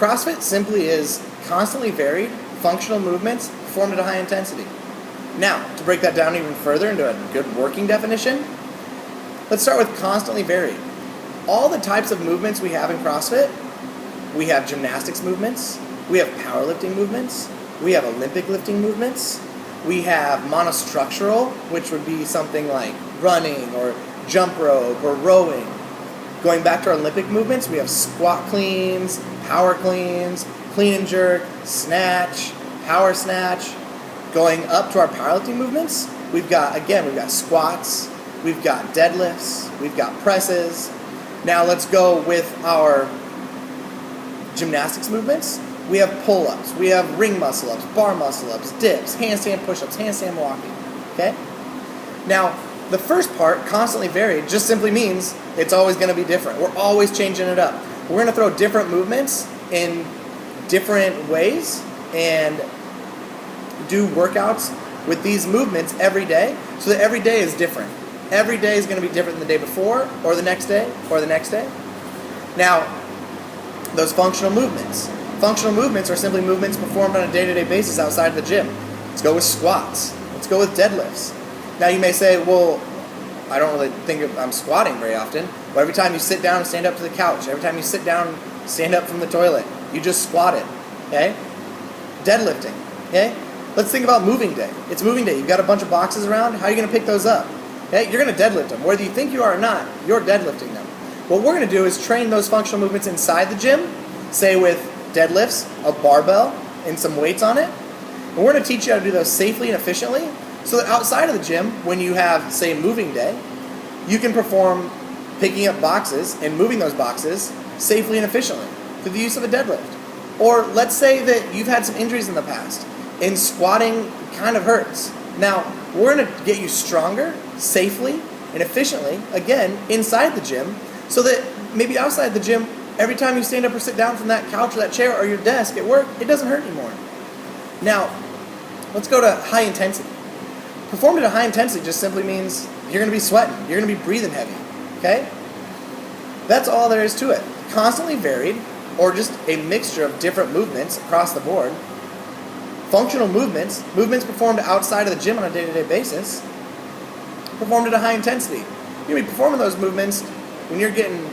CrossFit simply is constantly varied, functional movements performed at a high intensity. Now, to break that down even further into a good working definition, let's start with constantly varied. All the types of movements we have in CrossFit, we have gymnastics movements, we have powerlifting movements, we have Olympic lifting movements, we have monostructural, which would be something like running or jump rope or rowing. Going back to our Olympic movements, we have squat cleans, power cleans, clean and jerk, snatch, power snatch. Going up to our powerlifting movements, we've got squats, we've got deadlifts, we've got presses. Now let's go with our gymnastics movements. We have pull-ups, we have ring muscle-ups, bar muscle-ups, dips, handstand push-ups, handstand walking, okay? Now, the first part, constantly varied, just simply means it's always going to be different. We're always changing it up. We're going to throw different movements in different ways and do workouts with these movements every day so that every day is different. Every day is going to be different than the day before or the next day or the next day. Now, those functional movements. Functional movements are simply movements performed on a day-to-day basis outside of the gym. Let's go with squats. Let's go with deadlifts. Now you may say, well, I don't really think I'm squatting very often, but every time you sit down and stand up to the couch, every time you sit down and stand up from the toilet, you just squat it, okay? Deadlifting, okay? Let's think about moving day. It's moving day. You've got a bunch of boxes around. How are you going to pick those up? Okay? You're going to deadlift them. Whether you think you are or not, you're deadlifting them. What we're going to do is train those functional movements inside the gym, say with deadlifts, a barbell, and some weights on it. And we're going to teach you how to do those safely and efficiently so that outside of the gym, when you have, say, moving day, you can perform picking up boxes and moving those boxes safely and efficiently through the use of a deadlift. Or let's say that you've had some injuries in the past and squatting kind of hurts. Now, we're going to get you stronger, safely, and efficiently, again, inside the gym, so that maybe outside the gym, every time you stand up or sit down from that couch or that chair or your desk at work, it doesn't hurt anymore. Now, let's go to high intensity. Performed at a high intensity just simply means you're going to be sweating, you're going to be breathing heavy, okay? That's all there is to it. Constantly varied, or just a mixture of different movements across the board. Functional movements, movements performed outside of the gym on a day-to-day basis, performed at a high intensity. You're going to be performing those movements when you're getting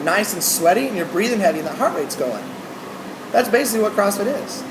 nice and sweaty and you're breathing heavy and the heart rate's going. That's basically what CrossFit is.